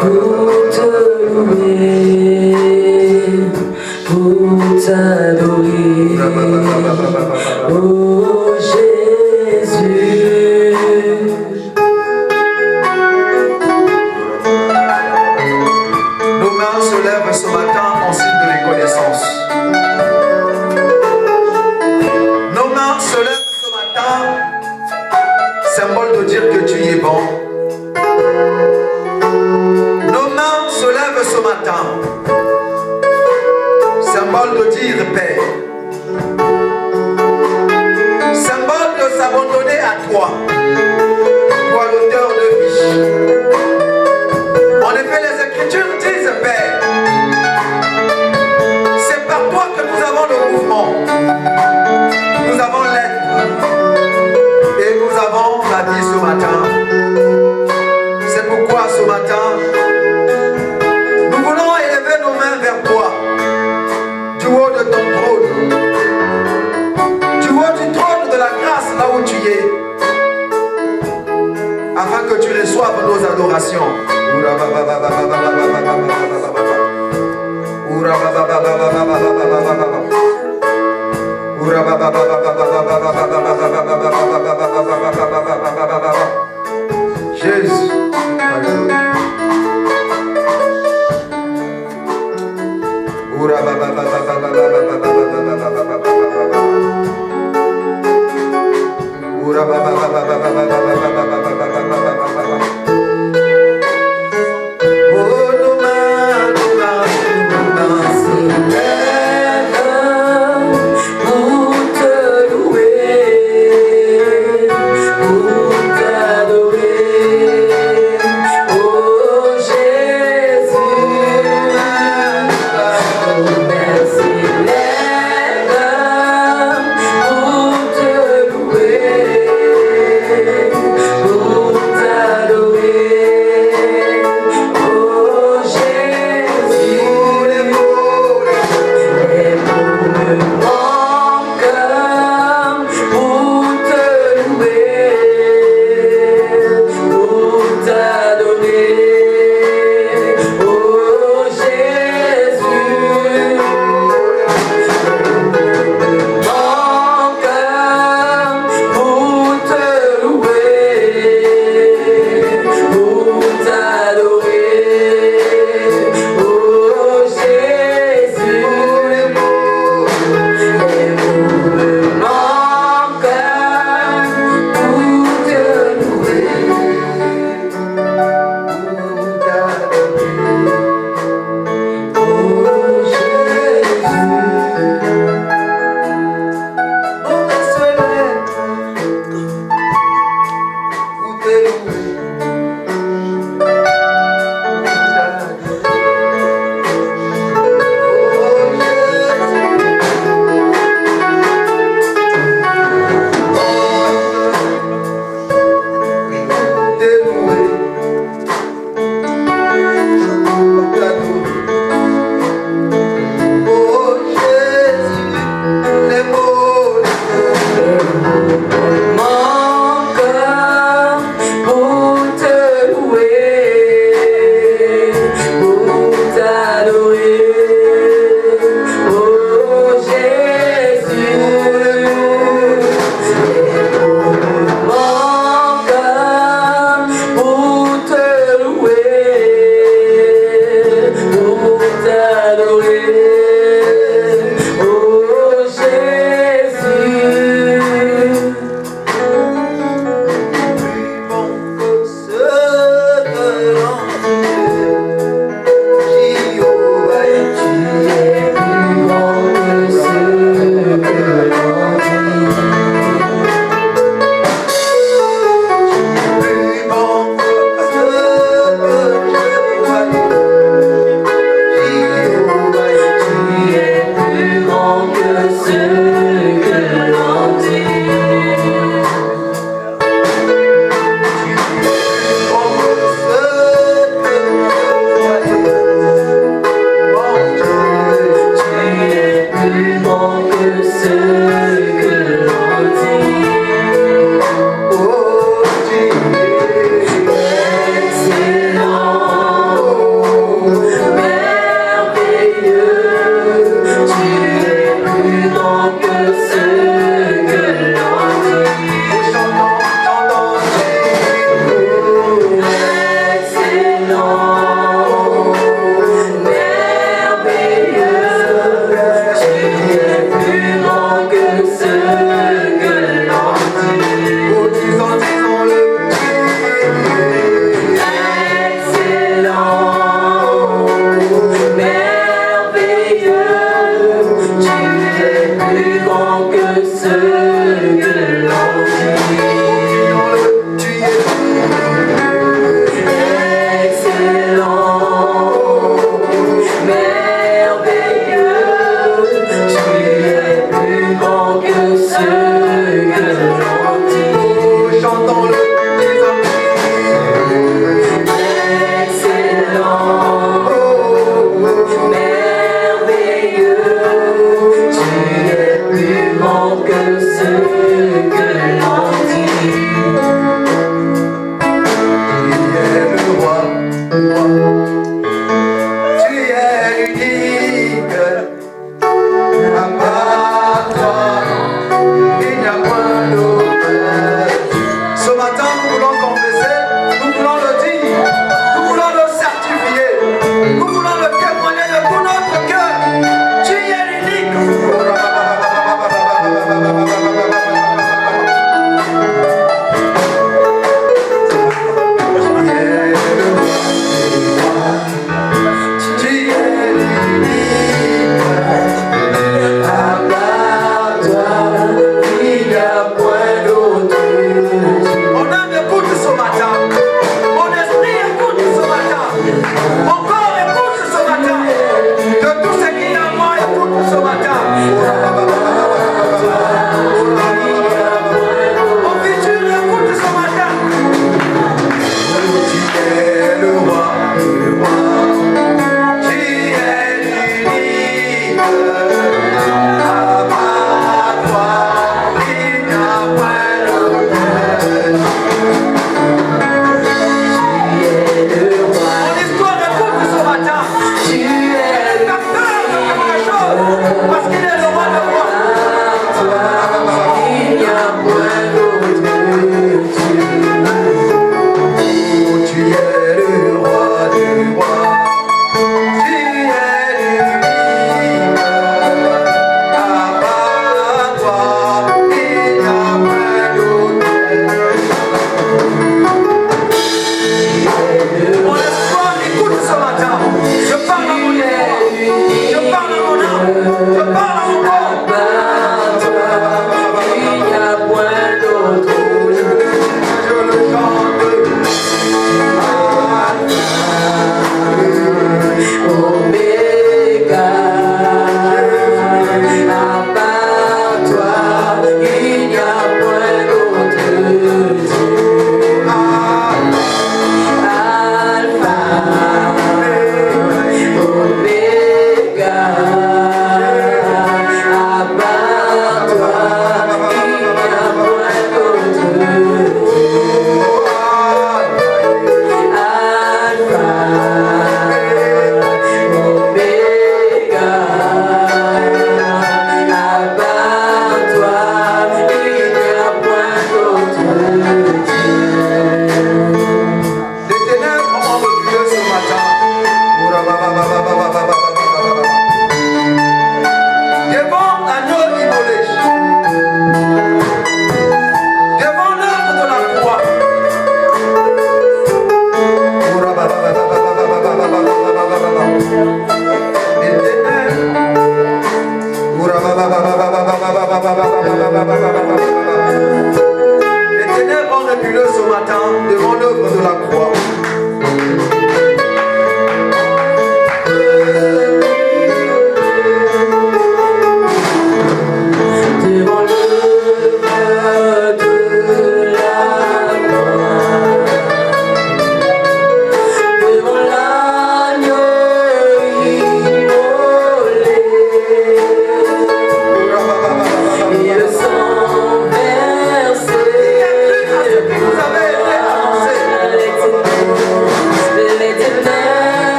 Pour te louer.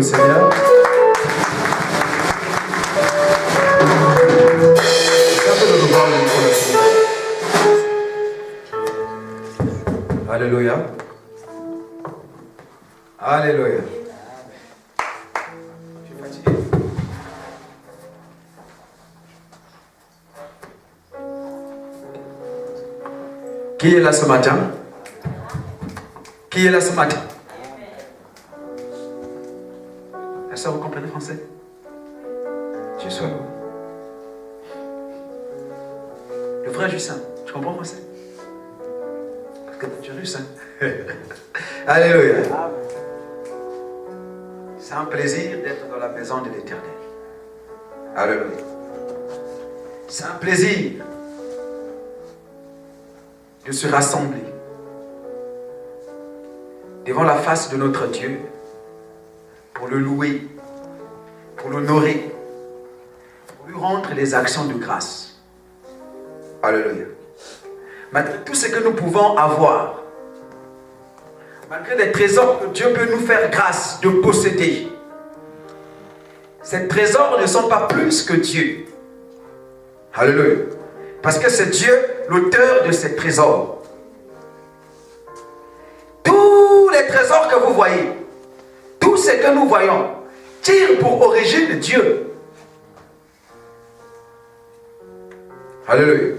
le Seigneur. Alléluia. Alléluia. Je suis fatigué. Qui est là ce matin? Qui est là ce matin? Est-ce que vous comprenez français? Je suis là. Le frère Justin, tu comprends français? Parce que tu es russe, hein? Alléluia. C'est un plaisir d'être dans la maison de l'Éternel. Alléluia. C'est un plaisir de se rassembler devant la face de notre Dieu pour le louer, pour l'honorer, pour lui rendre les actions de grâce. Alléluia. Malgré tout ce que nous pouvons avoir, malgré les trésors que Dieu peut nous faire grâce de posséder, ces trésors ne sont pas plus que Dieu. Alléluia. Parce que c'est Dieu l'auteur de ces trésors. Tous les trésors que vous voyez, tout ce que nous voyons, tire pour origine Dieu. Alléluia.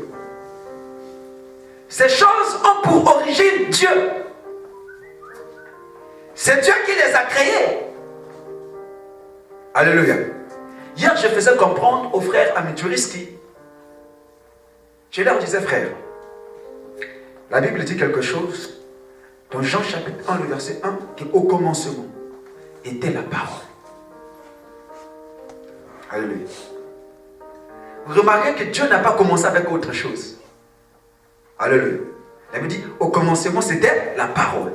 Ces choses ont pour origine Dieu. C'est Dieu qui les a créés. Alléluia. Hier, je faisais comprendre aux frères Amituristi. Je leur disais, frère, la Bible dit quelque chose dans Jean chapitre 1, le verset 1, qu'au commencement était la parole. Alléluia. Vous remarquez que Dieu n'a pas commencé avec autre chose. Alléluia. La Bible dit, au commencement, c'était la parole.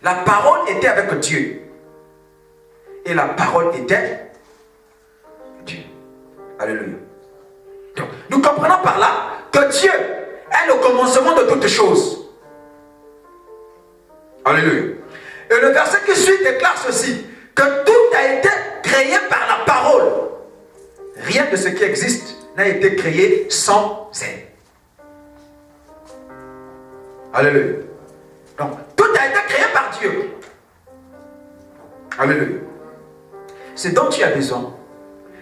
La parole était avec Dieu. Et la parole était Dieu. Alléluia. Donc, nous comprenons par là que Dieu est le commencement de toutes choses. Alléluia. Et le verset qui suit déclare ceci, que tout a été créé par la parole. Rien de ce qui existe n'a été créé sans elle. Alléluia. Donc, tout a été créé par Dieu. Alléluia. Ce dont tu as besoin,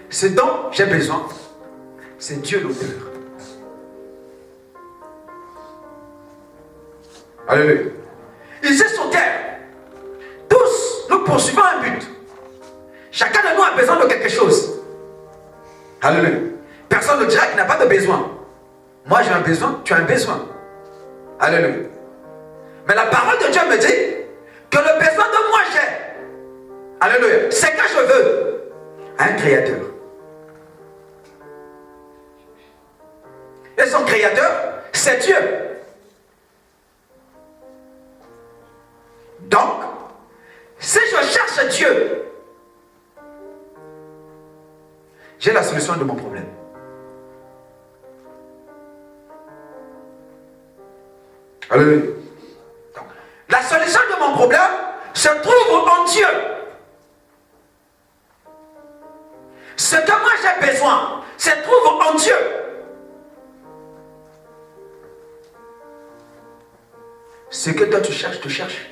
ce dont j'ai besoin, c'est Dieu l'auteur. Alléluia. Ici sur terre, tous nous poursuivons un but. Chacun de nous a besoin de quelque chose. Alléluia. Personne ne dira qu'il n'a pas de besoin. Moi j'ai un besoin, tu as un besoin. Alléluia. Mais la parole de Dieu me dit que le besoin de moi j'ai. Alléluia. C'est que je veux un créateur. Et son créateur, c'est Dieu. Donc, si je cherche Dieu, j'ai la solution de mon problème. Alléluia. Donc, la solution de mon problème se trouve en Dieu. Ce que moi j'ai besoin se trouve en Dieu. Ce que toi tu cherches.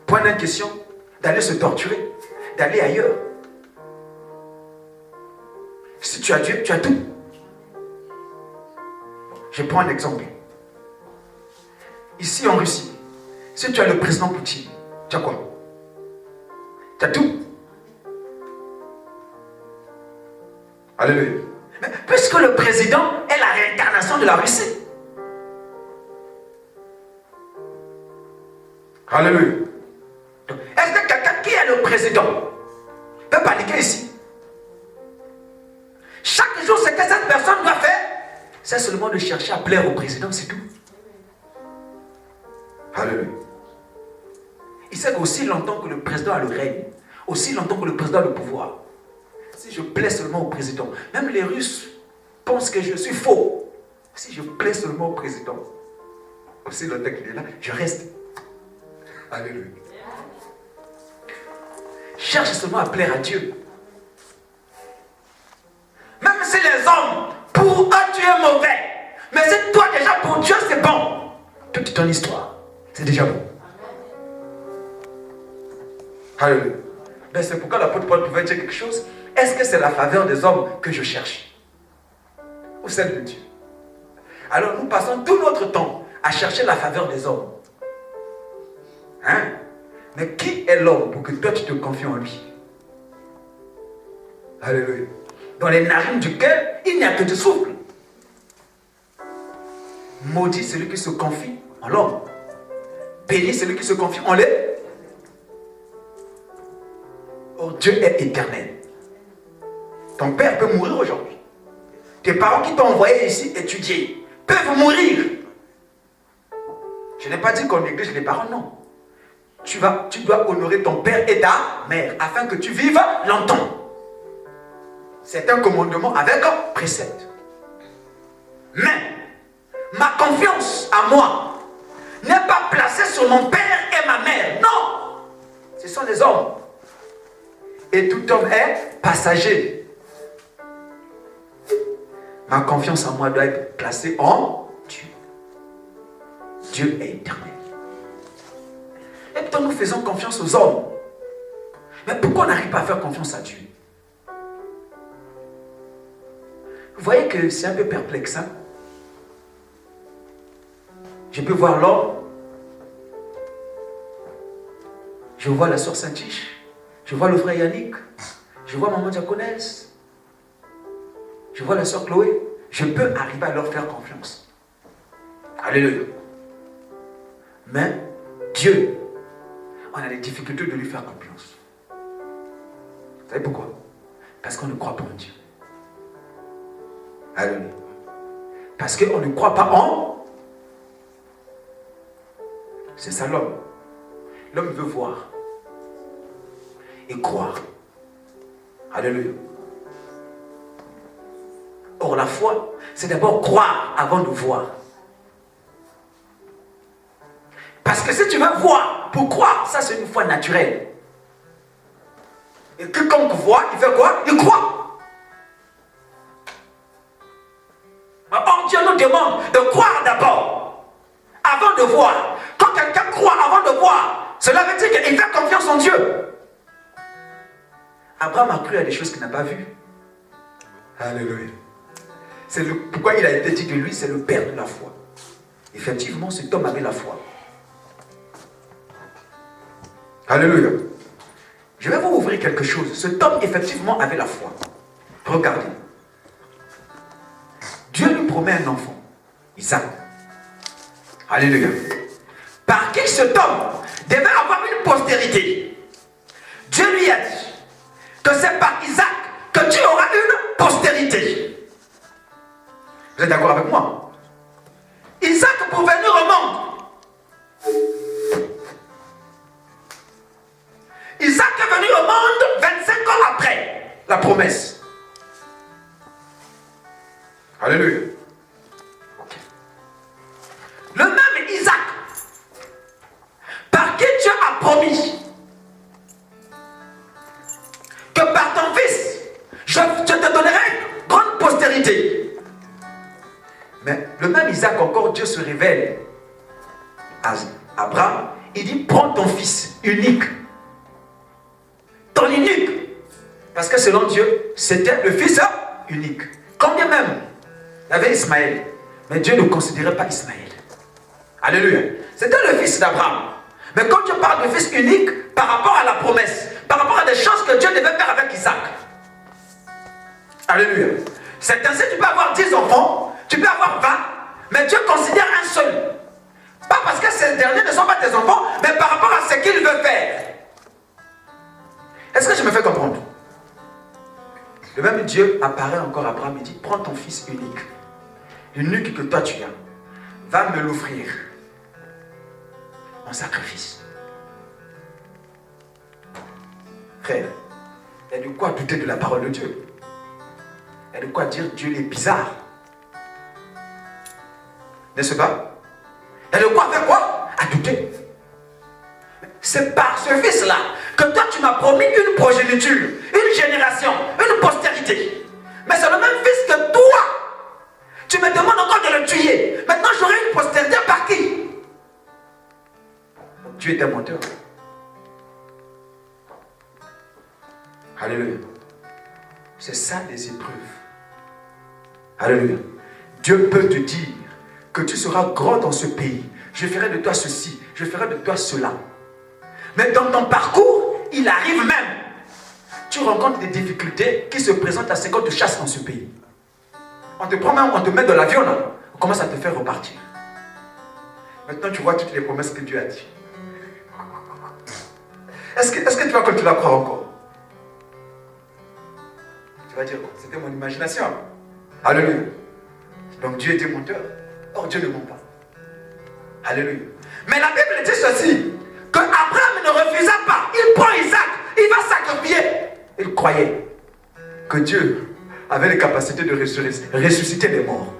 Point de question d'aller se torturer, d'aller ailleurs. Si tu as Dieu, tu as tout. Je prends un exemple. Ici en Russie, si tu as le président Poutine, tu as quoi? Tu as tout. Alléluia. Mais puisque le président est la réincarnation de la Russie. Alléluia. Est-ce que quelqu'un qui est le président peut paniquer ici? Chaque jour, ce que cette personne doit faire, c'est seulement de chercher à plaire au président, c'est tout. Alléluia. Il sait qu'aussi longtemps que le président a le règne, aussi longtemps que le président a le pouvoir, si je plais seulement au président, même les Russes pensent que je suis faux. Si je plais seulement au président, aussi longtemps qu'il est là, je reste. Alléluia. Cherche seulement à plaire à Dieu. Même si les hommes, pour eux tu es mauvais, mais si toi déjà pour Dieu c'est bon, toute ton histoire. C'est déjà bon. Alléluia. Mais c'est pourquoi l'apôtre Paul pouvait dire quelque chose. Est-ce que c'est la faveur des hommes que je cherche? Ou celle de Dieu? Alors nous passons tout notre temps à chercher la faveur des hommes. Hein? Mais qui est l'homme pour que toi tu te confies en lui? Alléluia. Dans les narines du cœur, il n'y a que du souffle. Maudit celui qui se confie en l'homme. Béni celui qui se confie en les. Oh, Dieu est éternel. Ton père peut mourir aujourd'hui. Tes parents qui t'ont envoyé ici étudier peuvent mourir. Je n'ai pas dit qu'on néglige les parents, non. Tu dois honorer ton père et ta mère afin que tu vives longtemps. C'est un commandement avec un précepte. Mais ma confiance à moi n'est pas placée sur mon père et ma mère. Non. Ce sont les hommes. Et tout homme est passager. Ma confiance en moi doit être placée en Dieu. Dieu est éternel. Et pourtant nous faisons confiance aux hommes. Mais pourquoi on n'arrive pas à faire confiance à Dieu? Vous voyez que c'est un peu perplexe. Hein? Je peux voir l'homme. Je vois la sœur Saint-Tiche. Je vois le frère Yannick. Je vois maman Diaconesse. Je vois la sœur Chloé. Je peux arriver à leur faire confiance. Alléluia. Mais Dieu, on a des difficultés de lui faire confiance. Vous savez pourquoi? Parce qu'on ne croit pas en Dieu. Alléluia. Parce qu'on ne croit pas en. C'est ça l'homme. L'homme veut voir et croire. Alléluia. Or la foi, c'est d'abord croire avant de voir. Parce que si tu veux voir pour croire, ça c'est une foi naturelle. Et quiconque voit, il fait quoi? Il croit. Or Dieu nous demande de croire d'abord, avant de voir. Quand quelqu'un croit avant de voir, cela veut dire qu'il fait confiance en Dieu. Abraham a cru à des choses qu'il n'a pas vues. Alléluia. C'est pourquoi il a été dit de lui, c'est le père de la foi. Effectivement, cet homme avait la foi. Alléluia. Je vais vous ouvrir quelque chose. Cet homme, effectivement, avait la foi. Regardez. Dieu lui promet un enfant, Isaac. Alléluia. Par qui cet homme devait avoir une postérité. Dieu lui a dit que c'est par Isaac que tu auras une postérité. Vous êtes d'accord avec moi? Isaac, pour venir au monde, Isaac est venu au monde 25 ans après la promesse. Alléluia. Okay. Le même Isaac, par qui Dieu a promis que par ton fils, je te donnerai une grande postérité. Mais le même Isaac, encore Dieu se révèle à Abraham. Il dit, prends ton fils unique. Ton unique. Parce que selon Dieu, c'était le fils unique. Quand bien même, il y avait Ismaël. Mais Dieu ne considérait pas Ismaël. Alléluia. C'était le fils d'Abraham. Mais quand Dieu parle de fils unique, par rapport à la promesse, par rapport à des choses que Dieu devait faire avec Isaac. Alléluia. C'est ainsi que tu peux avoir 10 enfants. Tu peux avoir 20, mais Dieu considère un seul. Pas parce que ces derniers ne sont pas tes enfants, mais par rapport à ce qu'il veut faire. Est-ce que je me fais comprendre? Le même Dieu apparaît encore à Abraham et dit, prends ton fils unique, l'unique que toi tu as, va me l'offrir en sacrifice. Frère, il y a de quoi douter de la parole de Dieu. Il y a de quoi dire Dieu est bizarre. N'est-ce pas? Il y a de quoi faire quoi? À douter. C'est par ce fils-là que toi tu m'as promis une progéniture, une génération, une postérité. Mais c'est le même fils que toi. Tu me demandes encore de le tuer. Maintenant j'aurai une postérité par qui? Dieu est un menteur. Alléluia. C'est ça les épreuves. Alléluia. Dieu peut te dire que tu seras grand dans ce pays. Je ferai de toi ceci, je ferai de toi cela. Mais dans ton parcours, il arrive même. Tu rencontres des difficultés qui se présentent à ce qu'on te chasse dans ce pays. On te prend même, on te met dans l'avion là. On commence à te faire repartir. Maintenant, tu vois toutes les promesses que Dieu a dit. Est-ce que tu vas continuer à croire encore? Tu vas dire, c'était mon imagination. Alléluia. Donc Dieu était menteur. Or Dieu ne ment pas. Alléluia. Mais la Bible dit ceci, que Abraham ne refusa pas. Il prend Isaac, il va sacrifier. Il croyait que Dieu avait les capacités de ressusciter les morts.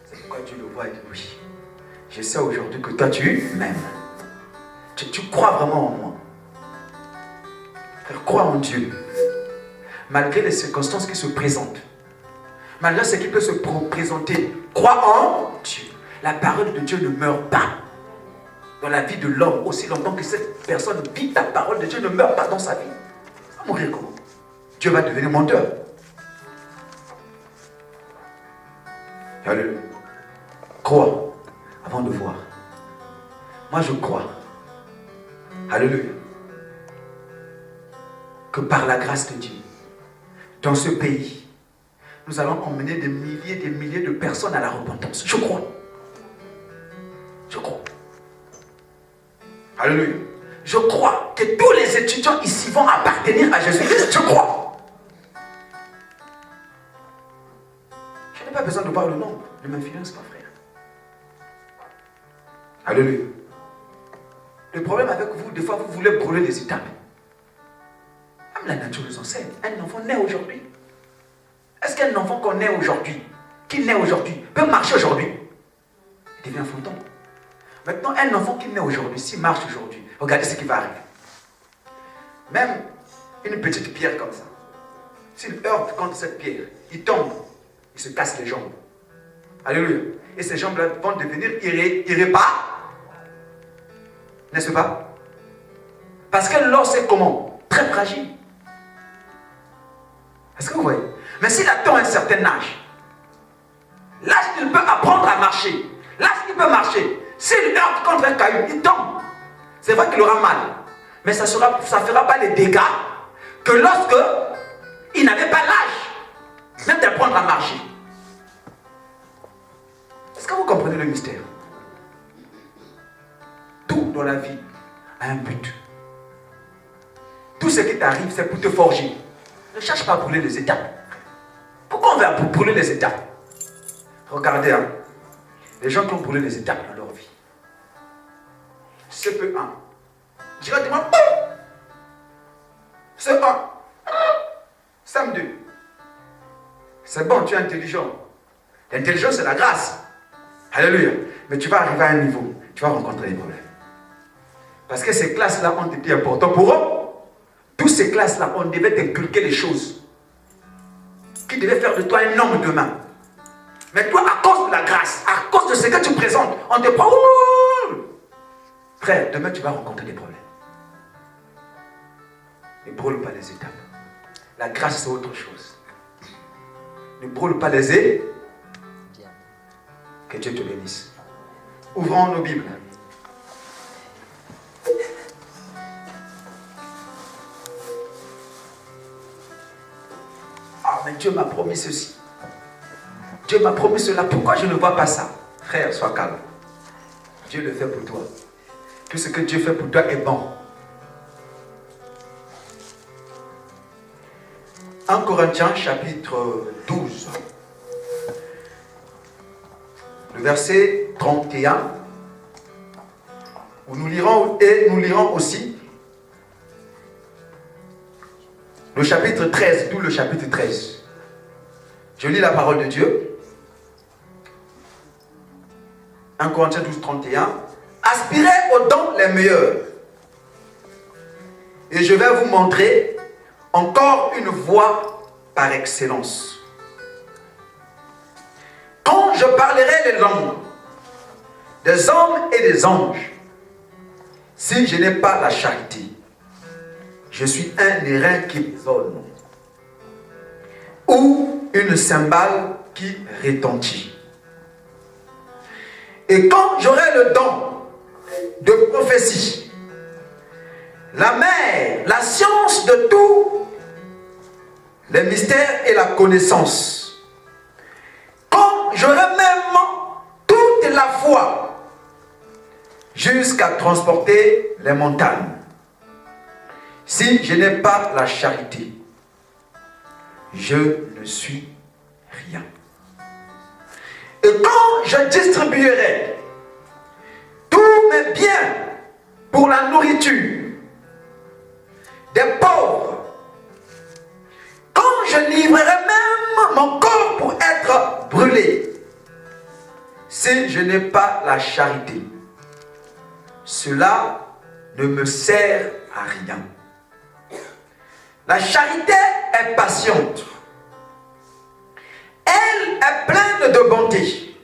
C'est pourquoi Dieu le voit et dit oui. Je sais aujourd'hui que toi tu m'aimes. Tu crois vraiment en moi. Frère, crois en Dieu. Malgré les circonstances qui se présentent. Malgré ce qui peut se présenter. Crois en Dieu. La parole de Dieu ne meurt pas. Dans la vie de l'homme, aussi longtemps que cette personne vit, la parole de Dieu ne meurt pas dans sa vie. Ça va mourir comment? Dieu va devenir menteur. Alléluia. Crois avant de voir. Moi je crois. Alléluia. Que par la grâce de Dieu, dans ce pays, nous allons emmener des milliers de personnes à la repentance. Je crois. Je crois. Alléluia. Je crois que tous les étudiants ici vont appartenir à Jésus-Christ. Je crois. Je n'ai pas besoin de voir le nombre. Ne m'influence pas, frère. Alléluia. Le problème avec vous, des fois, vous voulez brûler les étapes. Même la nature nous enseigne. Un enfant naît aujourd'hui. Est-ce qu'un enfant qu'on naît aujourd'hui, qui naît aujourd'hui, peut marcher aujourd'hui? Il devient un fantôme. Maintenant, un enfant qui naît aujourd'hui, s'il marche aujourd'hui, regardez ce qui va arriver. Même une petite pierre comme ça, s'il heurte contre cette pierre, il tombe, il se casse les jambes. Alléluia. Et ces jambes-là vont devenir irréparables. N'est-ce pas? Parce que l'os est comment? Très fragile. Est-ce que vous voyez? Mais s'il atteint un certain âge, l'âge qu'il peut apprendre à marcher, l'âge qu'il peut marcher, s'il heurte contre un caillou, il tombe. C'est vrai qu'il aura mal. Mais ça ne fera pas les dégâts que lorsque il n'avait pas l'âge même d'apprendre à marcher. Est-ce que vous comprenez le mystère? Tout dans la vie a un but. Tout ce qui t'arrive, c'est pour te forger. Ne cherche pas à brûler les étapes. Pourquoi on va brûler les étapes? Regardez, hein, les gens qui ont brûlé les étapes dans leur vie. CP1. Directement, boum! C1. SAM2. C'est bon, tu es intelligent. L'intelligence, c'est la grâce. Alléluia. Mais tu vas arriver à un niveau, tu vas rencontrer des problèmes. Parce que ces classes-là ont été importantes pour eux. Toutes ces classes-là, on devait t'inculquer des choses qui devaient faire de toi un homme demain. Mais toi, à cause de la grâce, à cause de ce que tu présentes, on te prend. Frère, demain tu vas rencontrer des problèmes. Ne brûle pas les étapes. La grâce, c'est autre chose. Ne brûle pas les étapes. Que Dieu te bénisse. Ouvrons nos Bibles. Ah, mais Dieu m'a promis ceci. Dieu m'a promis cela. Pourquoi je ne vois pas ça? Frère, sois calme. Dieu le fait pour toi. Tout ce que Dieu fait pour toi est bon. 1 Corinthiens chapitre 12. Le verset 31. Où nous lirons aussi le chapitre 13, d'où le chapitre 13. Je lis la parole de Dieu. 1 Corinthiens 12, 31. Aspirez aux dons les meilleurs. Et je vais vous montrer encore une voie par excellence. Quand je parlerai les langues des hommes et des anges, Si je n'ai pas la charité, je suis un airain qui résonne ou une cymbale qui retentit. Et quand j'aurai le don de prophétie, la mer, la science de tous les mystères et la connaissance, quand j'aurai même toute la foi jusqu'à transporter les montagnes, si je n'ai pas la charité, je ne suis rien. Et quand je distribuerai tous mes biens pour la nourriture des pauvres, quand je livrerai même mon corps pour être brûlé, si je n'ai pas la charité, cela ne me sert à rien. La charité est patiente. Elle est pleine de bonté.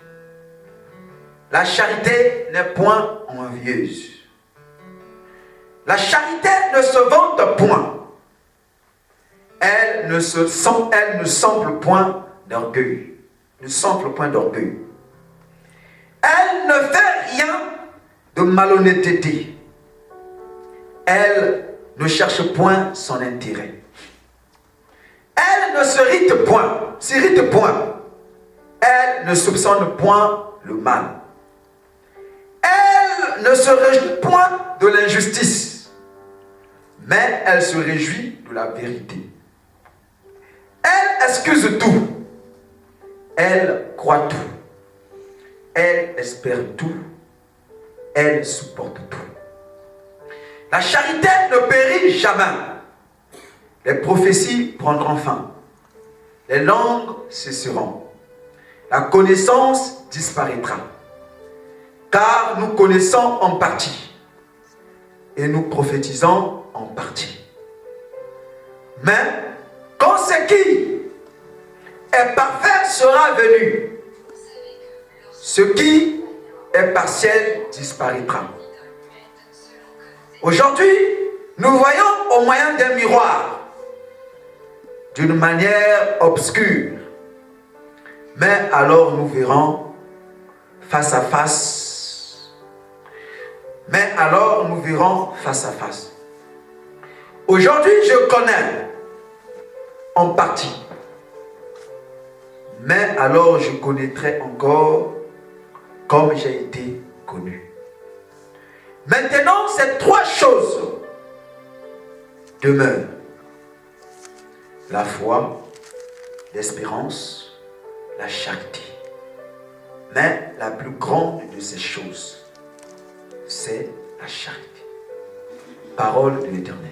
La charité n'est point envieuse. La charité ne se vante point. Elle ne semble point d'orgueil. Ne semble point d'orgueil. Elle ne fait rien de malhonnêteté. Elle ne cherche point son intérêt. Elle ne s'irrite point. Elle ne soupçonne point le mal. Elle ne se réjouit point de l'injustice, mais elle se réjouit de la vérité. Elle excuse tout. Elle croit tout. Elle espère tout. Elle supporte tout. La charité ne périt jamais. Les prophéties prendront fin. Les langues cesseront. La connaissance disparaîtra. Car nous connaissons en partie. Et nous prophétisons en partie. Mais quand ce qui est parfait sera venu, ce qui est partiel disparaîtra. Aujourd'hui, nous voyons au moyen d'un miroir, d'une manière obscure. Mais alors nous verrons face à face. Mais alors nous verrons face à face. Aujourd'hui, je connais en partie. Mais alors je connaîtrai encore comme j'ai été connu. Maintenant, ces trois choses demeurent. La foi, l'espérance, la charité. Mais la plus grande de ces choses, c'est la charité. Parole de l'Éternel.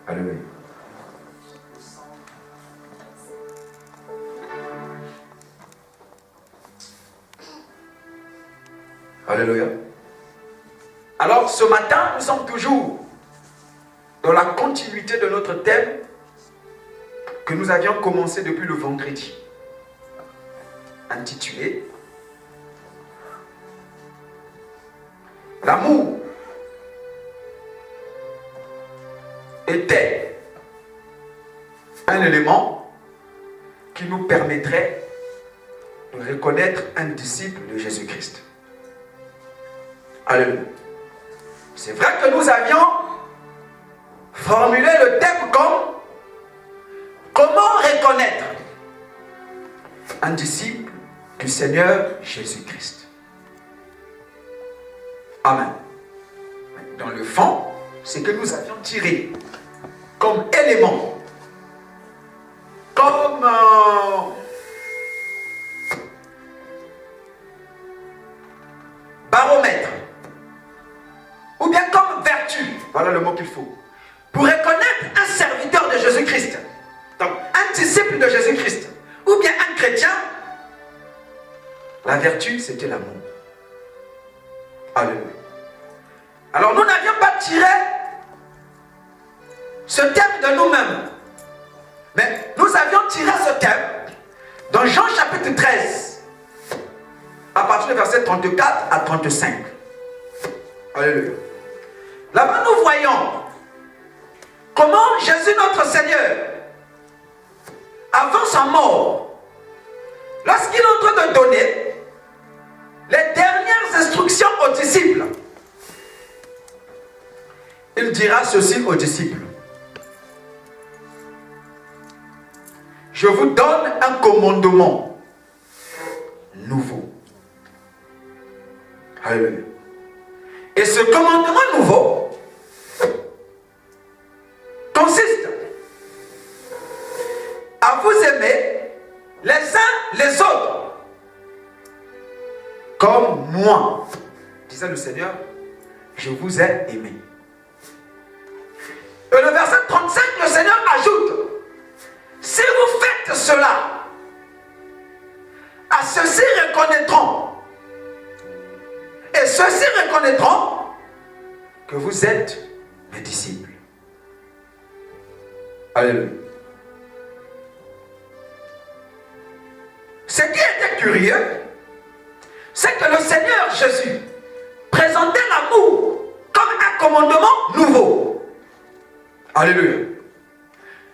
Alléluia. Alléluia. Alors ce matin, nous sommes toujours dans la continuité de notre thème que nous avions commencé depuis le vendredi, intitulé L'amour était un élément qui nous permettrait de reconnaître un disciple de Jésus-Christ. Alléluia. C'est vrai que nous avions formulé le thème comme comment reconnaître un disciple du Seigneur Jésus-Christ. Amen. Dans le fond, c'est que nous avions tiré comme élément, comme baromètre, ou bien comme vertu, voilà le mot qu'il faut, pour reconnaître un serviteur de Jésus-Christ, donc un disciple de Jésus-Christ, ou bien un chrétien. La vertu, c'était l'amour. Alléluia. Alors nous n'avions pas tiré ce thème de nous-mêmes, mais nous avions tiré ce thème dans Jean chapitre 13, partir du verset 34 à 35. Alléluia. Là-bas, nous voyons comment Jésus, notre Seigneur, avant sa mort, lorsqu'il est en train de donner les dernières instructions aux disciples, il dira ceci aux disciples. Je vous donne un commandement nouveau. Alléluia. Et ce commandement nouveau consiste à vous aimer les uns les autres comme moi, disait le Seigneur, je vous ai aimé. Et le verset 35, le Seigneur ajoute, si vous faites cela, à ceux-ci reconnaîtront, et ceux-ci reconnaîtront que vous êtes mes disciples. Alléluia. Ce qui était curieux, c'est que le Seigneur Jésus présentait l'amour comme un commandement nouveau. Alléluia.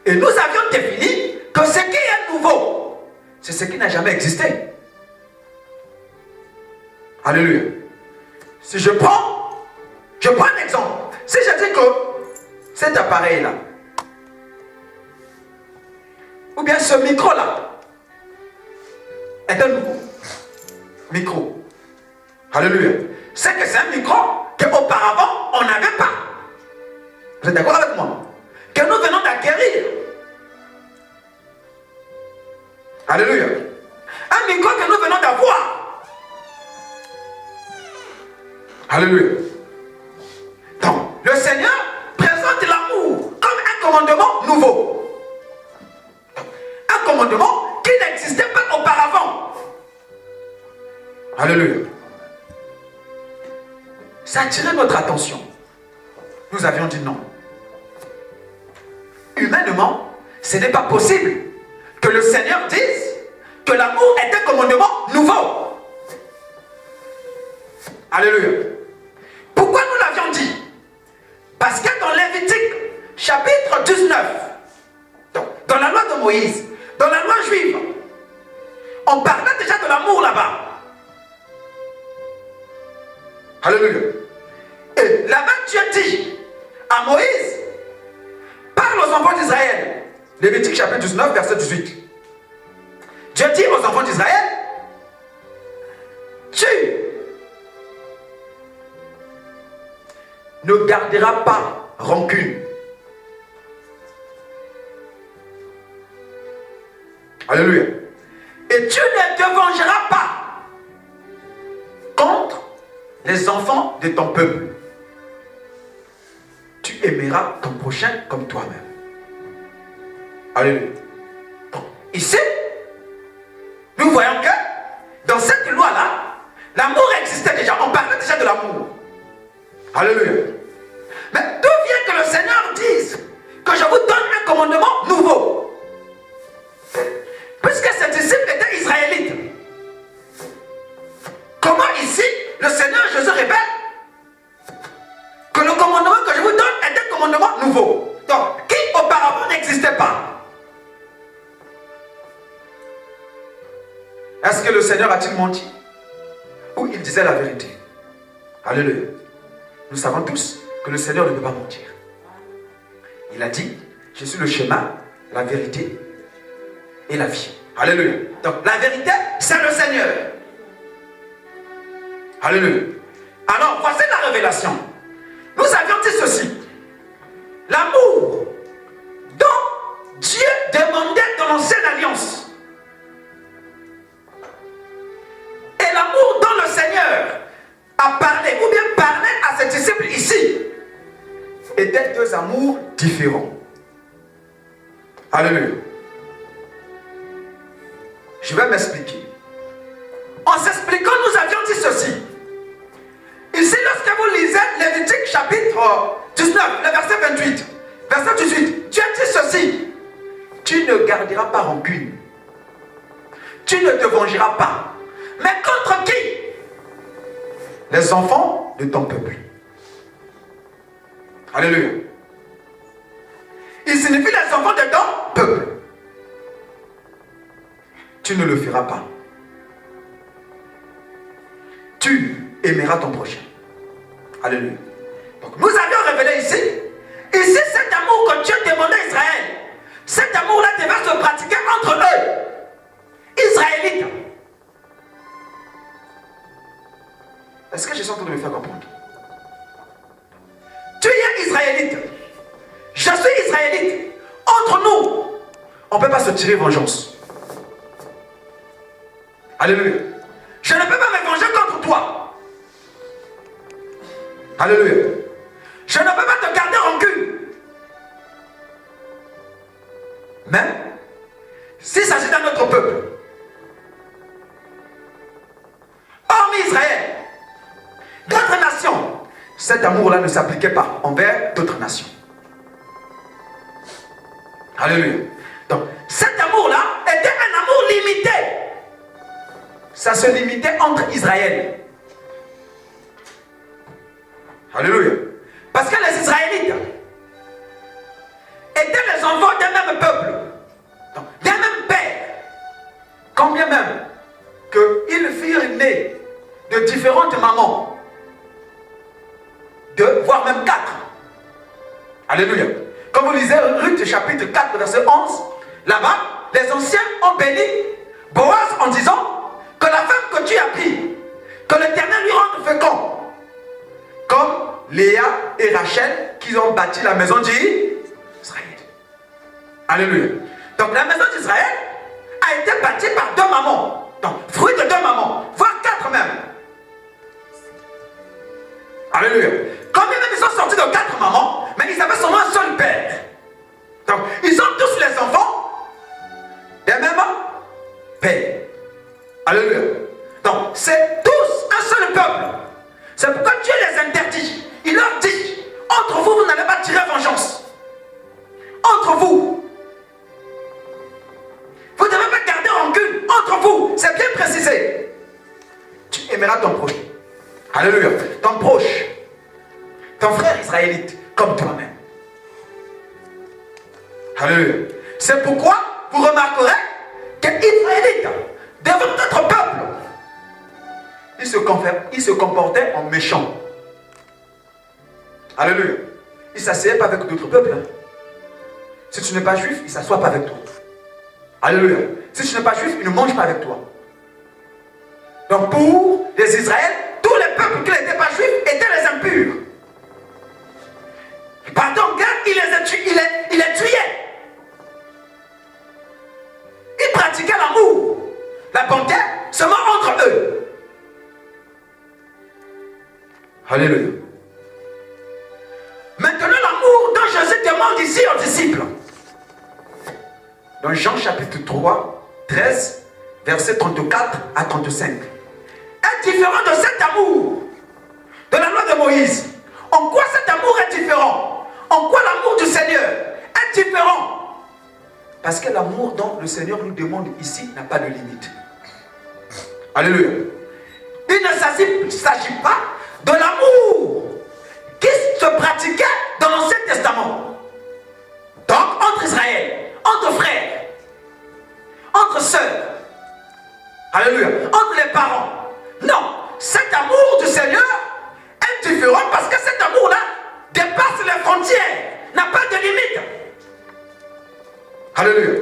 Et nous avions défini que ce qui est nouveau, c'est ce qui n'a jamais existé. Alléluia. Si je prends un exemple. Si je dis que cet appareil-là, ou bien ce micro-là, est un nouveau micro. Alléluia. C'est que c'est un micro qu'auparavant, on n'avait pas. Vous êtes d'accord avec moi? Que nous venons d'acquérir. Alléluia. Un micro que nous venons d'avoir. Alléluia. Donc, le Seigneur présente l'amour comme un commandement nouveau. Un commandement qui n'existait pas auparavant. Alléluia. Ça a attiré notre attention. Nous avions dit non. Humainement, ce n'est pas possible que le Seigneur dise que l'amour est un commandement nouveau. Alléluia. Pourquoi nous l'avions dit? Parce que dans Lévitique, chapitre 19, donc, dans la loi de Moïse, dans la loi juive, on parlait déjà de l'amour là-bas. Alléluia. Et là-bas, Dieu dit à Moïse, parle aux enfants d'Israël. Lévitique chapitre 19, verset 18. Dieu dit aux enfants d'Israël, tu ne garderas pas rancune. Alléluia. Et tu ne te vengeras pas contre les enfants de ton peuple. Tu aimeras ton prochain comme toi-même. Alléluia. Donc, ici, nous voyons que dans cette loi-là, l'amour existait déjà. On parlait déjà de l'amour. Alléluia. Mais d'où vient que le Seigneur dise que je vous donne un commandement nouveau? Puisque ces disciples étaient israélites. Comment ici, le Seigneur Jésus révèle que le commandement que je vous donne est un commandement nouveau, donc qui auparavant n'existait pas? Est-ce que le Seigneur a-t-il menti? Ou il disait la vérité? Alléluia. Nous savons tous que le Seigneur ne peut pas mentir. Il a dit, je suis le chemin, la vérité et la vie. Alléluia. Donc la vérité, c'est le Seigneur. Alléluia. Alors, voici la révélation. Nous avions dit ceci. L'amour dont Dieu demandait dans l'ancienne alliance et l'amour dont le Seigneur a parlé ou bien parlé à ses disciples ici étaient deux amours différents. Alléluia. Je vais m'expliquer. En s'expliquant, nous avions dit ceci. Ici, lorsque vous lisez Lévitique chapitre 19, le verset 28, verset 18, Dieu dit ceci. Tu ne garderas pas rancune. Tu ne te vengeras pas. Mais contre qui? les enfants de ton peuple. Alléluia. Il signifie les enfants de ton peuple. Tu ne le feras pas. Tu aimeras ton prochain. Alléluia. Donc nous avions révélé ici. Ici, cet amour que Dieu demandait à Israël, cet amour-là devait se pratiquer entre eux, Israélites. Est-ce que je suis en train de me faire comprendre? Tu es israélite. Je suis israélite. Entre nous, on ne peut pas se tirer vengeance. Alléluia. Je ne peux pas me venger contre toi. Alléluia. Je ne peux pas te garder rancune. Mais, s'il s'agit d'un autre peuple, hormis Israël, d'autres nations, cet amour-là ne s'appliquait pas envers d'autres nations. Alléluia. Donc, cet amour-là était un amour limité. Ça se limitait entre Israël. Alléluia. Parce que les Israélites étaient les enfants d'un même peuple, d'un même père. Quand bien même qu'ils furent nés de différentes mamans, voire même 4. Alléluia. Comme vous lisez Ruth chapitre 4 verset 11, là-bas, les anciens ont béni Boaz en disant que la femme que tu as prise, que l'Éternel lui rende fécond, comme Léa et Rachel qui ont bâti la maison d'Israël. Alléluia. Donc la maison d'Israël a été bâtie par 2 mamans. Donc fruit de 2 mamans, voire 4 même. Alléluia. Combien même ils sont sortis de 4 mamans, mais ils avaient seulement un seul père. Donc ils sont tous les enfants des mêmes pères. Alléluia. Donc c'est tous un seul peuple. C'est pourquoi Dieu les interdit. Il leur dit, entre vous, vous n'allez pas tirer vengeance. Entre vous. Vous ne devez pas garder rancune. Entre vous. C'est bien précisé. Tu aimeras ton proche. Alléluia. Ton proche. Ton frère israélite. Comme toi-même. Alléluia. C'est pourquoi vous remarquerez que Israélites, devant notre peuple, il se comportait en méchant. Alléluia. Il ne s'asseyait pas avec d'autres peuples. Hein. Si tu n'es pas juif, il ne s'assoit pas avec toi. Alléluia. Si tu n'es pas juif, il ne mange pas avec toi. Donc pour les Israël, tous les peuples qui n'étaient pas juifs étaient les impurs. Pardon, regarde, il les tuait. Il pratiquait l'amour, la bonté, seulement entre eux. Alléluia. Maintenant, l'amour dont Jésus demande ici aux disciples. Dans Jean chapitre 3, 13, versets 34 à 35. Est différent de cet amour de la loi de Moïse. En quoi cet amour est différent? En quoi l'amour du Seigneur est différent? Parce que l'amour dont le Seigneur nous demande ici n'a pas de limite. Alléluia. Il ne s'agit pas de l'amour qui se pratiquait dans l'Ancien Testament. Donc, entre Israël, entre frères, entre sœurs, alléluia, entre les parents. Non, cet amour du Seigneur est différent parce que cet amour-là dépasse les frontières, n'a pas de limite. Alléluia.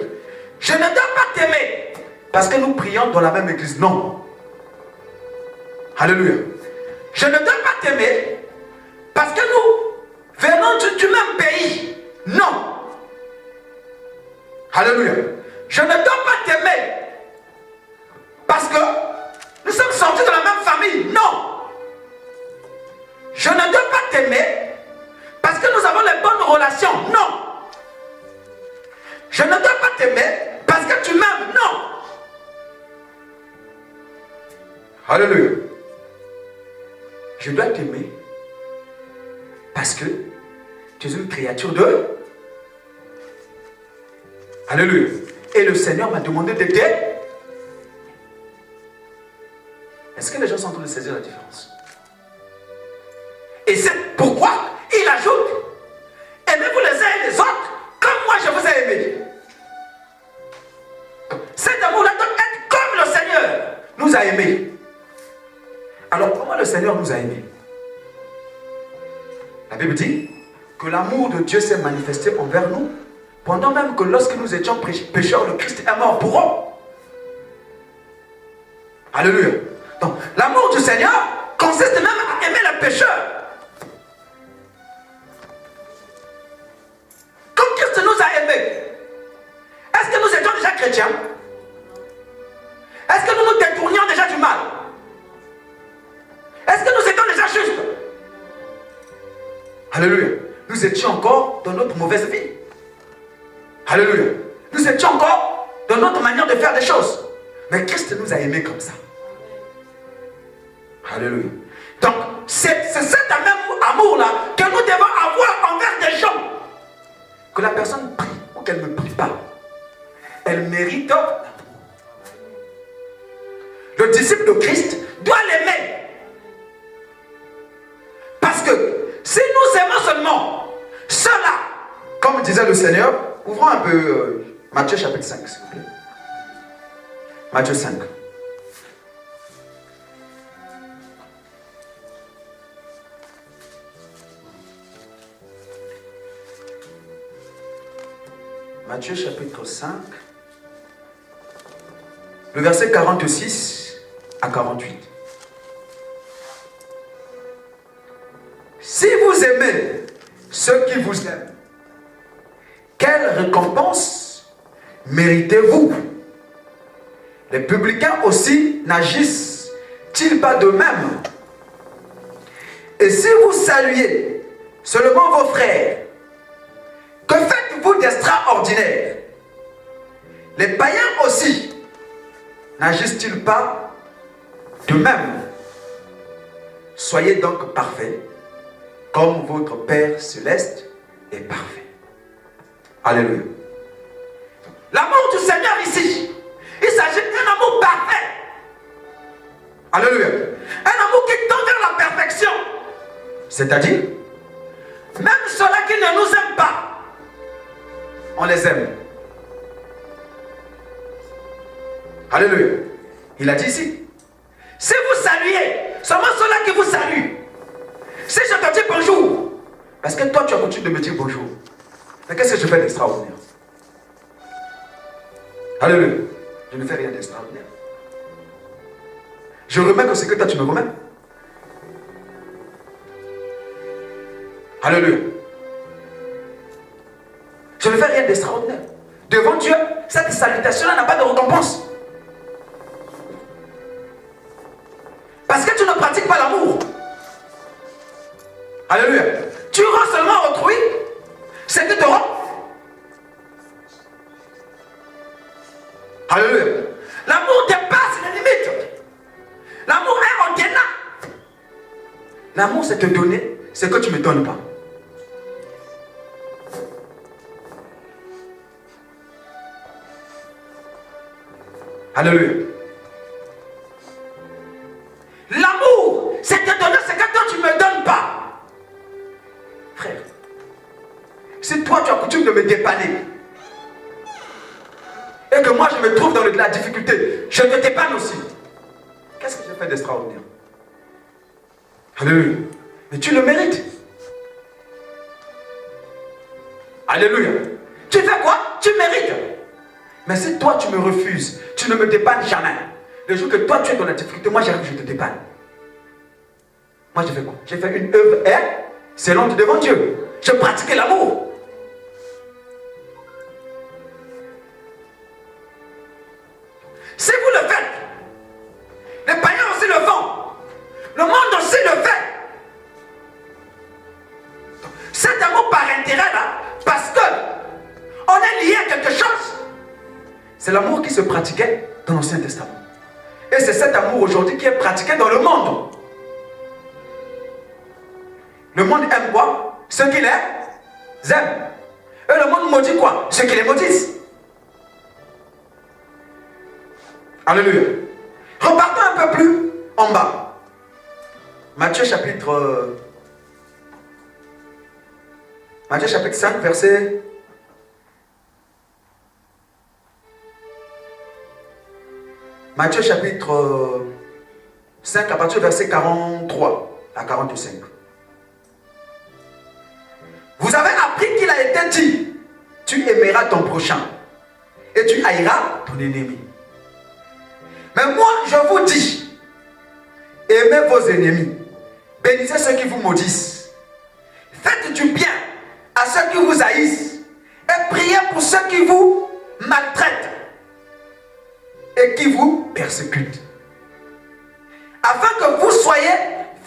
Je ne dois pas t'aimer parce que nous prions dans la même église. Non. Alléluia. Je ne dois pas t'aimer parce que nous venons du même pays. Non. Alléluia. Je ne dois pas t'aimer parce que nous sommes sortis de la même famille. Non. Je ne dois pas t'aimer parce que nous avons les bonnes relations. Non. Je ne dois pas t'aimer parce que tu m'aimes. Non. Alléluia. Je dois t'aimer parce que tu es une créature de... Alléluia. Et le Seigneur m'a demandé de t'aimer. Est-ce que les gens sont en train de saisir la différence? Pourquoi? Il ajoute, aimez-vous les uns et les autres comme moi je vous ai aimé. Cet amour-là doit être comme le Seigneur nous a aimés. Alors comment le Seigneur nous a aimés? La Bible dit que l'amour de Dieu s'est manifesté envers nous, pendant même que lorsque nous étions pécheurs, le Christ est mort pour eux. Alléluia. Donc, l'amour du Seigneur consiste même à aimer le pécheur. Comme Christ nous a aimés. Est-ce que nous étions déjà chrétiens? Est-ce que nous nous détournions déjà du mal? Est-ce que nous étions déjà justes? Alléluia. Nous étions encore dans notre mauvaise vie. Alléluia. Nous étions encore dans notre manière de faire des choses. Mais Christ nous a aimés comme ça. Alléluia. Donc, c'est cet amour-là que nous devons avoir envers des gens. Que la personne prie ou qu'elle ne prie pas, elle mérite. Le disciple de Christ doit l'aimer. Parce que si nous aimons seulement cela, comme disait le Seigneur, ouvrons un peu Matthieu chapitre 5, s'il vous plaît. Matthieu 5. Matthieu chapitre 5, le verset 46 à 48. Si vous aimez ceux qui vous aiment, quelle récompense méritez-vous? Les publicains aussi n'agissent-ils pas de même? Et si vous saluez seulement vos frères, que faites-vous d'extraordinaire? Les païens aussi n'agissent-ils pas de même? Soyez donc parfaits, comme votre Père céleste est parfait. Alléluia. L'amour du Seigneur ici, il s'agit d'un amour parfait. Alléluia. Un amour qui tend vers la perfection. C'est-à-dire, même ceux-là qui ne nous aiment pas, on les aime. Alléluia. Il a dit ici, si vous saluez seulement ceux-là qui vous saluent, si je te dis bonjour, parce que toi tu as continué de me dire bonjour, mais qu'est-ce que je fais d'extraordinaire? Alléluia. Je ne fais rien d'extraordinaire. Je remets que ce que toi tu me remets. Alléluia. Je ne fais rien d'extraordinaire. Devant Dieu, cette salutation-là n'a pas de récompense. Parce que tu ne pratiques pas l'amour. Alléluia. Tu rends seulement autrui ce que te rend. Alléluia. L'amour dépasse les limites. L'amour est au-delà. L'amour, c'est te donner ce que tu ne me donnes pas. Alléluia. L'amour, c'est te donner ce que toi tu ne me donnes pas. Frère, si toi tu as coutume de me dépanner et que moi je me trouve dans la difficulté, je te dépanne aussi. Qu'est-ce que je fais d'extraordinaire? Alléluia. Mais tu le mérites. Alléluia. Tu fais quoi? Tu mérites. Mais si toi tu me refuses, tu ne me dépannes jamais. Le jour que toi tu es dans la difficulté, moi j'arrive, je te dépanne. Moi je fais quoi? J'ai fait une œuvre excellente devant Dieu. Je pratiquais l'amour. Si vous le faites, les païens aussi le font. Le monde aussi le fait. Cet amour par intérêt là, parce que on est lié à quelque chose. C'est l'amour qui se pratiquait dans l'Ancien Testament. Et c'est cet amour aujourd'hui qui est pratiqué dans le monde. Le monde aime quoi? Ceux qui les aiment. Et le monde maudit quoi? Ceux qui les maudissent. Alléluia. Repartons un peu plus en bas. Matthieu chapitre Matthieu chapitre 5, verset... Matthieu chapitre 5, à partir du verset 43 à 45. Vous avez appris qu'il a été dit, tu aimeras ton prochain et tu haïras ton ennemi. Mais moi, je vous dis, aimez vos ennemis, bénissez ceux qui vous maudissent, faites du bien à ceux qui vous haïssent et priez pour ceux qui vous maltraitent et qui vous persécutent, afin que vous soyez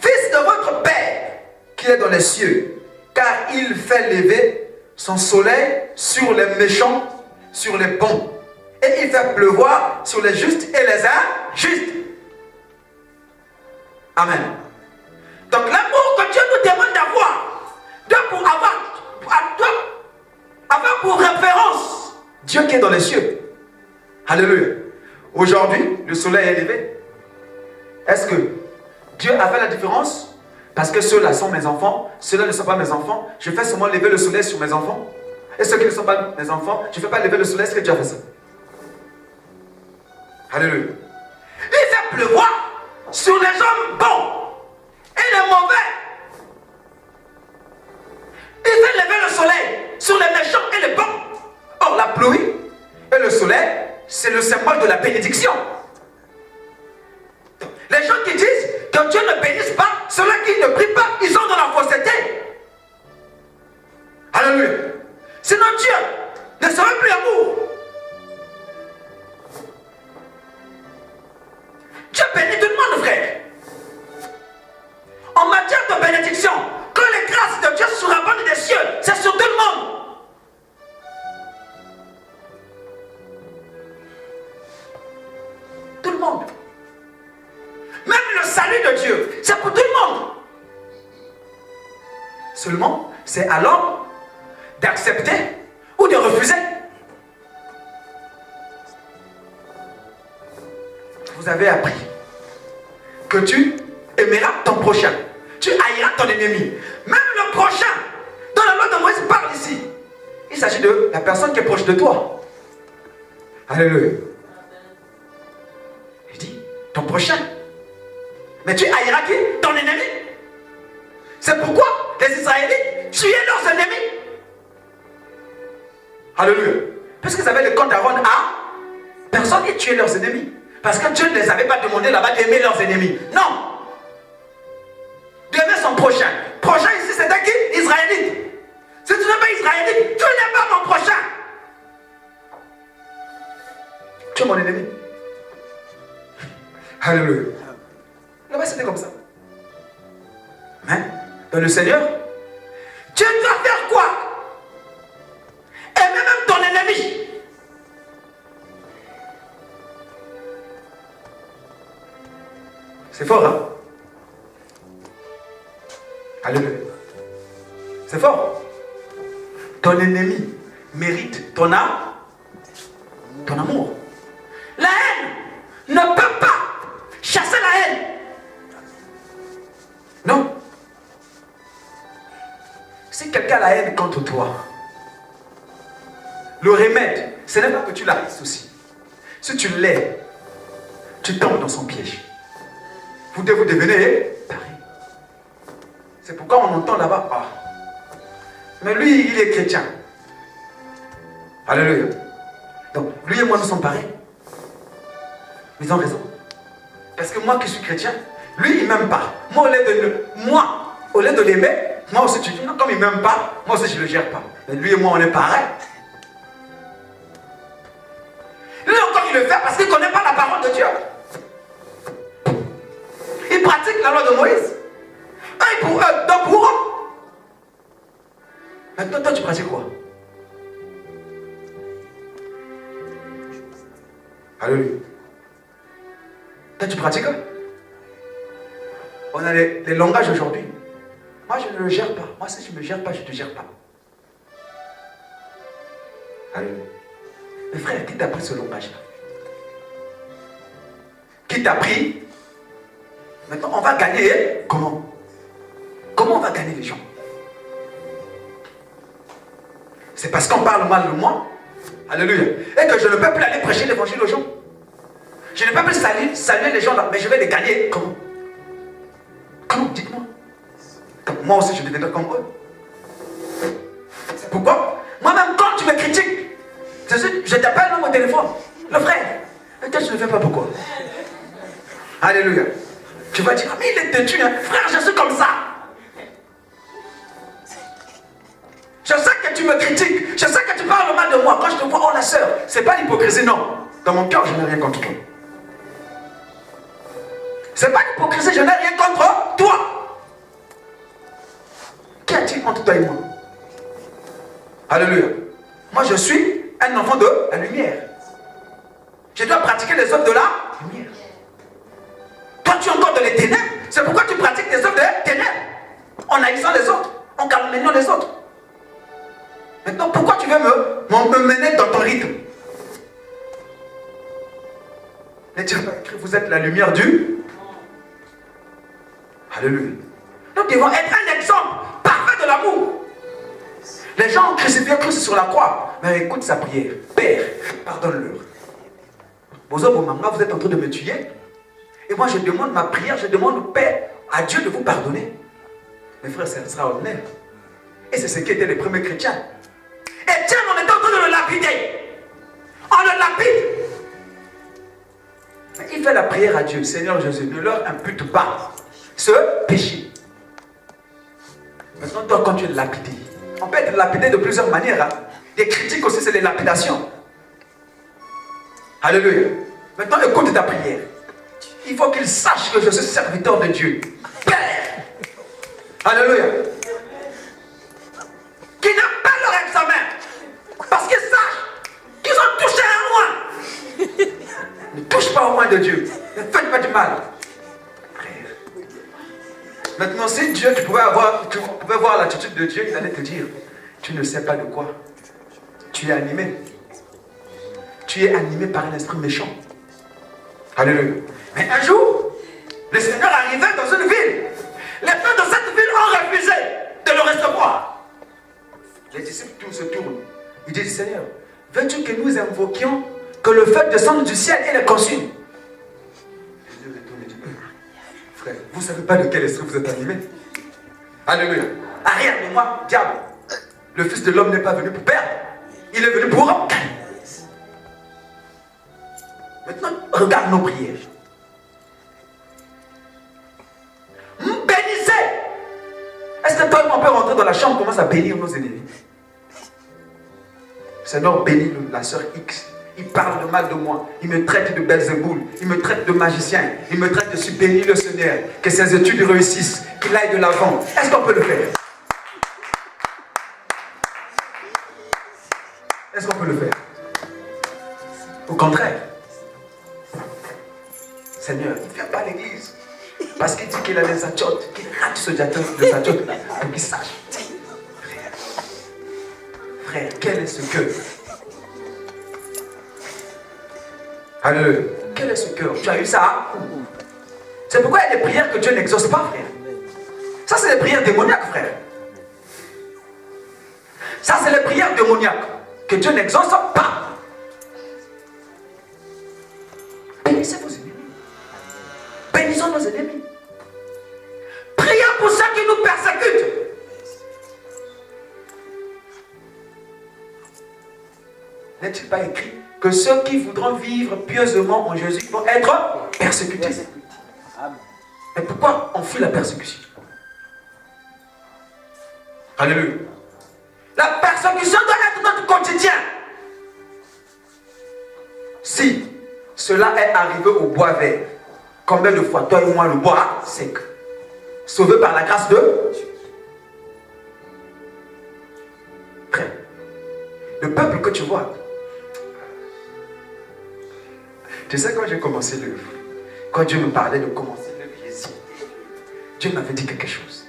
fils de votre Père qui est dans les cieux, car il fait lever son soleil sur les méchants, sur les bons, et il fait pleuvoir sur les justes et les injustes. Amen. Donc l'amour que Dieu nous demande d'avoir, avoir pour référence Dieu qui est dans les cieux. Alléluia. Aujourd'hui, le soleil est levé. Est-ce que Dieu a fait la différence? Parce que ceux-là sont mes enfants, ceux-là ne sont pas mes enfants. Je fais seulement lever le soleil sur mes enfants. Et ceux qui ne sont pas mes enfants, je ne fais pas lever le soleil. Est-ce que Dieu a fait ça? Alléluia. Il fait pleuvoir sur les hommes bons et les mauvais. Il fait lever le soleil sur les méchants et les bons. Or, la pluie et le soleil, c'est le symbole de la bénédiction. Les gens qui disent que Dieu ne bénisse pas, ceux-là qui ne prient pas, ils sont dans la fausseté. Alléluia. Sinon Dieu ne serait plus amour. Dieu bénit tout le monde, frère. En matière de bénédiction, quand les grâces de Dieu sur la bande des cieux, c'est sur tout le monde. Tout le monde. Même le salut de Dieu, c'est pour tout le monde. Seulement, c'est à l'homme d'accepter ou de refuser. Vous avez appris que tu aimeras ton prochain, tu haïras ton ennemi. Même le prochain, dans la loi de Moïse parle ici. Il s'agit de la personne qui est proche de toi. Alléluia. Il dit, ton prochain. Mais tu haïras qui? Ton ennemi. C'est pourquoi les Israélites tuaient leurs ennemis. Alléluia. Parce qu'ils avaient le compte d'Aaron à personne qui tuait leurs ennemis. Parce que Dieu ne les avait pas demandé là-bas d'aimer leurs ennemis. Non. D'aimer son prochain. Prochain ici, c'était qui? Israélite. Si tu n'es pas israélite, tu n'es pas mon prochain. Tu es mon ennemi. Alléluia. Là-bas, c'était comme ça. Mais, dans le Seigneur, tu dois faire quoi? Aimer même ton ennemi. C'est fort, hein? Alléluia. C'est fort. Ton ennemi mérite ton âme, ton amour. La haine ne peut pas chasser la haine. Non. Si quelqu'un a la haine contre toi, le remède, ce n'est pas que tu la haïsses aussi. Si tu l'aimes, tu tombes dans son piège. Vous devenez pareil. C'est pourquoi on entend là-bas, ah, mais lui, il est chrétien. Alléluia. Donc, lui et moi, nous sommes pareils. Ils ont raison. Parce que moi qui suis chrétien, lui, il ne m'aime pas. Moi, au lieu de l'aimer, moi aussi, tu dis, non, comme il ne m'aime pas, moi aussi, je ne le gère pas. Mais lui et moi, on est pareil. Lui encore, il le fait parce qu'il ne connaît pas la parole de Dieu. Il pratique la loi de Moïse. Donc pour eux. Maintenant, toi, tu pratiques quoi? Alléluia. Toi, tu pratiques? On a les langages aujourd'hui. Moi, je ne le gère pas. Moi, si je ne me gère pas, je ne te gère pas. Alléluia. Mais frère, qui t'a appris ce langage-là? Qui t'a appris? Maintenant, on va gagner. Comment? Comment on va gagner les gens? C'est parce qu'on parle mal de moi. Alléluia. Et que je ne peux plus aller prêcher l'évangile aux gens. Je ne peux plus saluer les gens là, mais je vais les gagner. Comment? Comment? Dites-moi. Moi aussi, je deviendrai comme eux. C'est pourquoi moi-même, quand tu me critiques, je t'appelle dans mon téléphone. Le frère. Et toi, tu ne le fais pas pourquoi? Alléluia. Tu vas dire, mais il est têtu, hein. Frère, je suis comme ça. Je sais que tu me critiques. Je sais que tu parles mal de moi. Quand je te vois, oh la sœur, c'est pas l'hypocrisie, non. Dans mon cœur, je n'ai rien contre toi. C'est pas l'hypocrisie, je n'ai rien contre toi. Qu'y a-t-il entre toi et moi? Alléluia. Moi, je suis un enfant de la lumière. Je dois pratiquer les œuvres de la lumière. Toi, tu es encore dans les ténèbres. C'est pourquoi tu pratiques des œuvres de ténèbres. En haïssant les autres, en calmeniant les autres. Maintenant, pourquoi tu veux me mener dans ton rythme? Ne dis pas que vous êtes la lumière du... Alléluia. Nous devons être un exemple parfait de l'amour. Les gens ont crucifié Christ sur la croix. Mais écoute sa prière. Père, pardonne-leur. Vous êtes en train de me tuer. Et moi, je demande ma prière, je demande au Père, à Dieu de vous pardonner. Mes frères, c'est extraordinaire. Et c'est ce qui étaient les premiers chrétiens. Et Dieu, on est en train de le lapider. On le lapide. Mais il fait la prière à Dieu. Seigneur Jésus, ne leur impute pas ce péché. Maintenant, toi, quand tu es lapidé, on peut être lapidé de plusieurs manières. Hein. Des critiques aussi, c'est des lapidations. Alléluia. Maintenant, écoute ta prière. Il faut qu'ils sachent que je suis serviteur de Dieu. Père. Alléluia. Qu'ils n'aiment pas leur examen. Parce qu'ils sachent qu'ils ont touché un roi. Ne touche pas au roi de Dieu. Ne faites pas du mal. Maintenant, si Dieu, tu pouvais voir l'attitude de Dieu, il allait te dire, tu ne sais pas de quoi. Tu es animé. Tu es animé par un esprit méchant. Alléluia. Mais un jour, le Seigneur arrivait dans une ville. Les gens de cette ville ont refusé de le recevoir. Les disciples tous se tournent. Ils disent, Seigneur, veux-tu que nous invoquions que le feu descende du ciel et les consume? Frère, vous ne savez pas de quel esprit vous êtes animé. Alléluia. Arrière de moi, diable. Le Fils de l'homme n'est pas venu pour perdre. Il est venu pour gagner. Maintenant, regarde nos prières. Bénissez. Est-ce que toi et moi on peut rentrer dans la chambre et commencer à bénir nos ennemis? Seigneur, bénis la sœur X. Il parle de mal de moi. Il me traite de Belzéboul. Il me traite de magicien. Il me traite de suis béni le Seigneur. Que ses études réussissent. Qu'il aille de l'avant. Est-ce qu'on peut le faire? Est-ce qu'on peut le faire? Au contraire. Seigneur, il ne vient pas à l'église. Parce qu'il dit qu'il a des atchotes. Qu'il rate ce atchotes là. Pour qu'il sache. Frère, quel est ce cœur? Alléluia. Quel est ce cœur? Tu as eu ça? C'est pourquoi il y a des prières que Dieu n'exauce pas, frère. Ça, c'est les prières démoniaques, frère. Ça, c'est les prières démoniaques que Dieu n'exauce pas. Bénissez vos ennemis. Bénissons nos ennemis. Prions pour ceux qui nous persécutent. N'est-il pas écrit que ceux qui voudront vivre pieusement en Jésus vont être persécutés? Et pourquoi on fuit la persécution? Alléluia. La persécution doit être notre quotidien. Si cela est arrivé au bois vert, combien de fois toi et moi le bois sec, sauvé par la grâce de Dieu? Frère, le peuple que tu vois, tu sais, quand j'ai commencé l'œuvre, quand Dieu me parlait de commencer l'œuvre ici, Dieu m'avait dit quelque chose.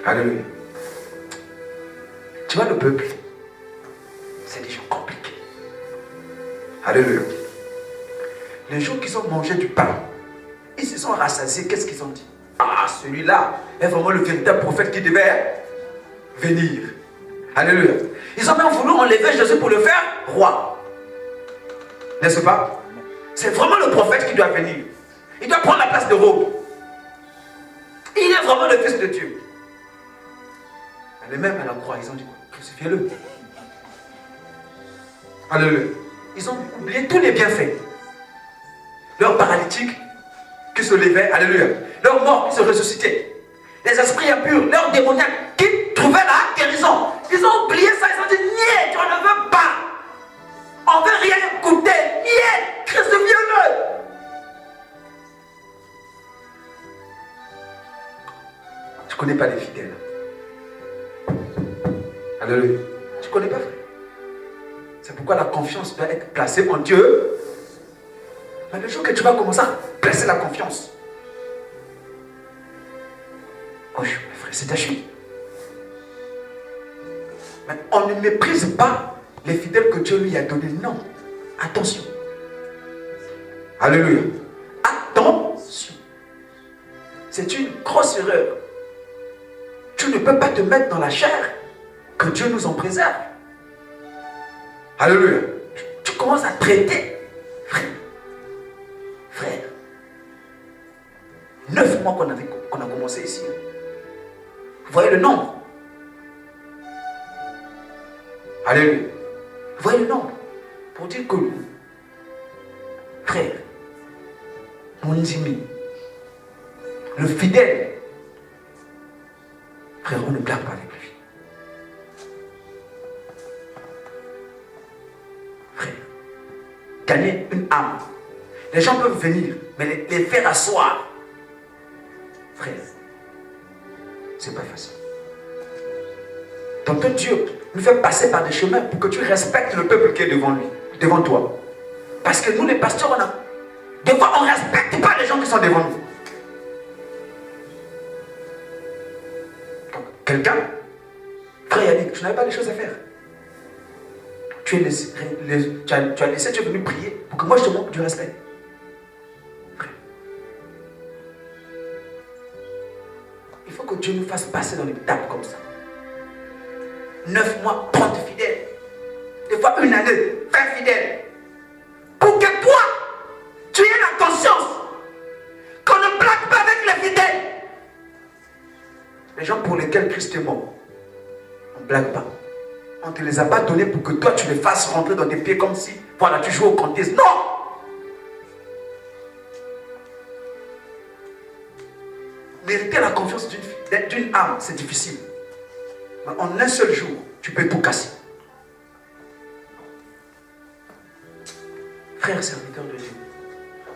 Alléluia. Tu vois, le peuple, c'est des gens compliqués. Alléluia. Les jours qu'ils ont mangé du pain, ils se sont rassasiés. Qu'est-ce qu'ils ont dit? Ah, celui-là est vraiment le véritable prophète qui devait venir. Alléluia. Ils ont même voulu enlever Jésus pour le faire roi. N'est-ce pas? C'est vraiment le prophète qui doit venir. Il doit prendre la place de Rome. Il est vraiment le Fils de Dieu. Mais les mêmes à la croix, ils ont dit, crucifiez-le. Alléluia. Ils ont oublié tous les bienfaits. Leurs paralytiques qui se levaient, alléluia. Leurs morts qui se ressuscitaient. Les esprits impurs, leurs démoniaques qui trouvaient la guérison. Ils ont oublié ça, ils ont dit, niet, on ne veut pas. On ne veut rien écouter. Niet, crucifiez-le. Tu ne connais pas les fidèles. Alléluia. Tu ne connais pas, frère. C'est pourquoi la confiance doit être placée en Dieu. Mais le jour que tu vas commencer à placer la confiance, oh, frère, c'est ta chute. Mais on ne méprise pas les fidèles que Dieu lui a donnés. Non. Attention. Alléluia. Attention. C'est une grosse erreur. Tu ne peux pas te mettre dans la chair. Que Dieu nous en préserve. Alléluia. Tu commences à traiter. Frère. 9 mois qu'on a commencé ici. Vous voyez le nombre. Alléluia. Vous voyez le nombre. Pour dire que, frère, mon dimi, le fidèle, frère, on ne blague pas avec lui. Frère, gagner une âme. Les gens peuvent venir, mais les faire asseoir. Frère, c'est pas facile. Tantôt Dieu nous fait passer par des chemins pour que tu respectes le peuple qui est devant lui, devant toi. Parce que nous, les pasteurs, des fois, on ne respecte pas les gens qui sont devant nous. Quelqu'un, frère Yannick, tu n'avais pas des choses à faire. Tu as laissé, tu es venu prier pour que moi je te montre du respect. Frère. Il faut que Dieu nous fasse passer dans l'étape comme ça. 9 mois, 30 fidèles. Des fois, une année, 20 fidèles. Pour que toi, tu aies la conscience qu'on ne blague pas avec les fidèles. Les gens pour lesquels Christ est mort, on ne blague pas. On ne te les a pas donnés pour que toi, tu les fasses rentrer dans tes pieds comme si, voilà, tu joues au comtesse. Non! Mériter la confiance d'une âme, c'est difficile. Mais en un seul jour, tu peux tout casser. Frères, serviteurs de Dieu,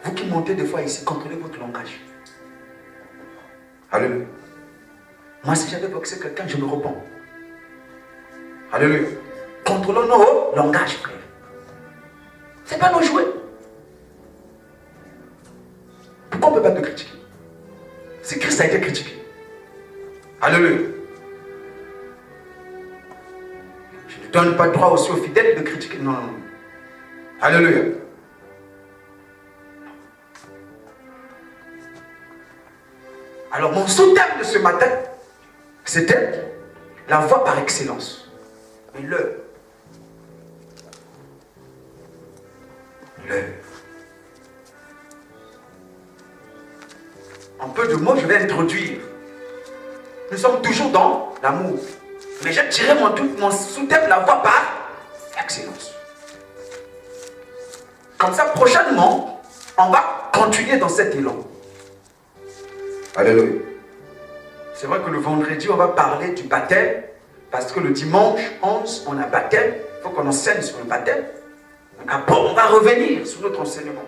vous qui montez des fois ici, contrôlez votre langage. Alléluia. Moi, si j'avais boxé quelqu'un, je me repens. Alléluia. Contrôlons nos langages, frère. Ce n'est pas nos jouets. Pourquoi on ne peut pas te critiquer? Si Christ a été critiqué. Alléluia. Je ne donne pas droit aussi aux fidèles de critiquer. Non, non, non. Alléluia. Alors mon sous-thème de ce matin, c'était la voie par excellence. Mais l'heure. L'heure. En peu de mots, je vais introduire. Nous sommes toujours dans l'amour. Mais j'ai tiré mon sous-thème, la voie par excellence. Comme ça, prochainement, on va continuer dans cet élan. Alléluia. C'est vrai que le vendredi, on va parler du baptême. Parce que le dimanche 11, on a baptême. Il faut qu'on enseigne sur le baptême. Donc après, on va revenir sur notre enseignement.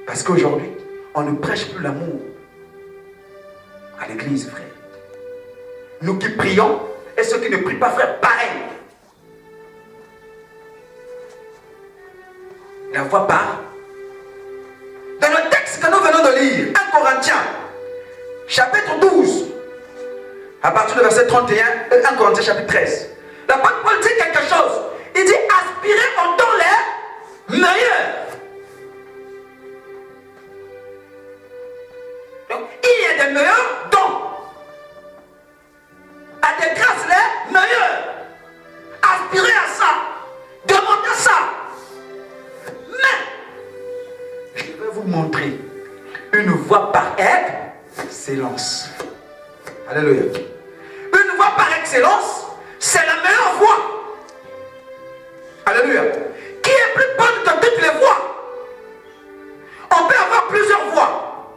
Parce qu'aujourd'hui, on ne prêche plus l'amour à l'église, frère. Nous qui prions et ceux qui ne prient pas, frère, pareil. La voie par. Dans le texte que nous venons de lire, 1 Corinthiens, chapitre 12, à partir du verset 31, 1 Corinthiens, chapitre 13. L'apôtre Paul dit quelque chose. Il dit aspirez en tant les meilleurs. Donc, il y a des meilleurs dons, à des grâces montrer une voie par excellence. Alléluia. Une voie par excellence, c'est la meilleure voie. Alléluia. Qui est plus bonne que toutes les voies? On peut avoir plusieurs voies,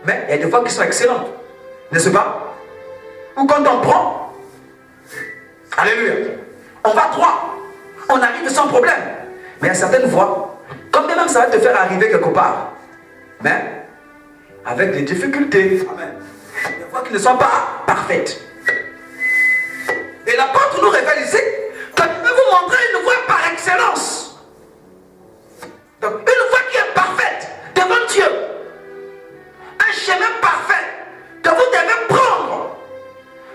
mais il y a des voies qui sont excellentes, n'est-ce pas? Ou quand on prend, alléluia, on va droit, on arrive sans problème. Mais il y a certaines voies, comme même ça va te faire arriver quelque part, mais avec des difficultés. Amen. Des voies qui ne sont pas parfaites. Et l'apôtre nous révèle ici que je vais vous montrer une voie par excellence. Donc, une voie qui est parfaite devant Dieu. Un chemin parfait que vous devez prendre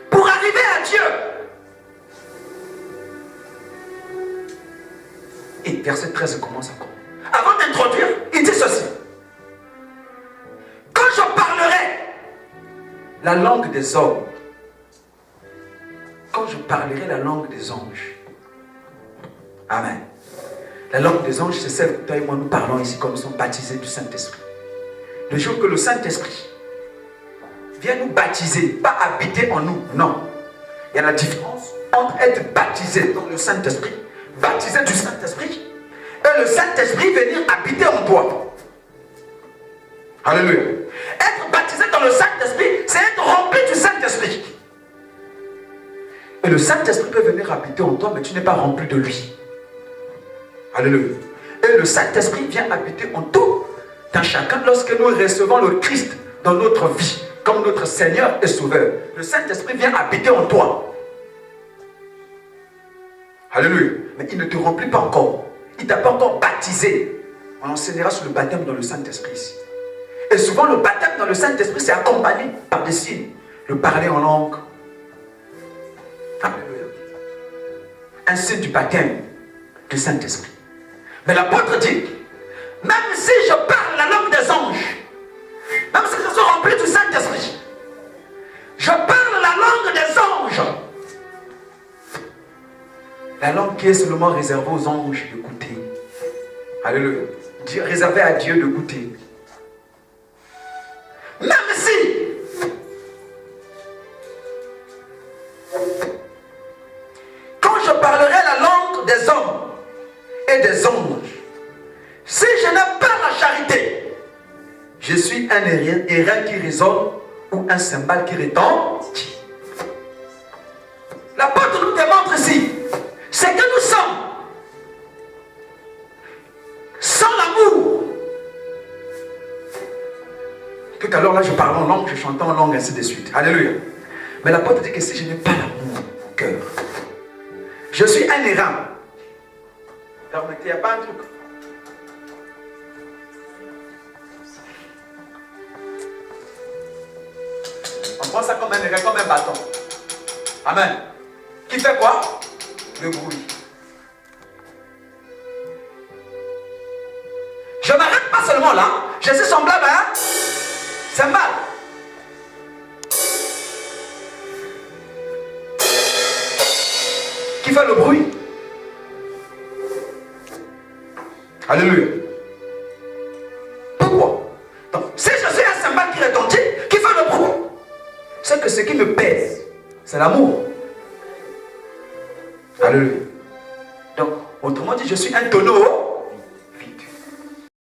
pour arriver à Dieu. Et verset 13 commence encore. Avant d'introduire, il dit ceci. Quand je parlerai la langue des hommes, quand je parlerai la langue des anges, amen. La langue des anges, c'est celle que toi et moi nous parlons ici, comme nous sommes baptisés du Saint-Esprit. Le jour que le Saint-Esprit vient nous baptiser, pas habiter en nous, non. Il y a la différence entre être baptisé dans le Saint-Esprit, baptisé du Saint-Esprit, et le Saint-Esprit venir habiter en toi. Alléluia. Être baptisé dans le Saint-Esprit, c'est être rempli du Saint-Esprit. Et le Saint-Esprit peut venir habiter en toi, mais tu n'es pas rempli de lui. Alléluia. Et le Saint-Esprit vient habiter en tout, dans chacun, lorsque nous recevons le Christ dans notre vie, comme notre Seigneur et Sauveur. Le Saint-Esprit vient habiter en toi. Alléluia. Mais il ne te remplit pas encore. Il ne t'a pas encore baptisé. On enseignera sur le baptême dans le Saint-Esprit ici. Et souvent, le baptême dans le Saint-Esprit, c'est accompagné par des signes. Le parler en langue. Alléluia. Un signe du baptême du Saint-Esprit. Mais l'apôtre dit, même si je parle la langue des anges, même si je suis rempli du Saint-Esprit, je parle la langue des anges. La langue qui est seulement réservée aux anges de goûter. Alléluia. Réservée à Dieu de goûter. Même si quand je parlerai la langue des hommes et des anges, si je n'ai pas la charité, je suis un airain qui résonne ou un cymbale qui retentit. L'apôtre nous démontre ici, c'est que nous sommes sans l'amour. Tout à l'heure, là, je parlais en langue, je chantais en langue, ainsi de suite. Alléluia. Mais l'apôtre dit que si je n'ai pas l'amour au cœur, je suis un errant. Remettez, il n'y a pas un truc. On prend ça comme un errant, comme un bâton. Amen. Qui fait quoi? Le bruit. Je ne m'arrête pas seulement là, je suis semblable à un cymbale. Qui fait le bruit? Alléluia. Pourquoi? Donc, si je suis un cymbale qui retentit, qui fait le bruit, c'est que ce qui me pèse, c'est l'amour. Alléluia. Donc, autrement dit, je suis un tonneau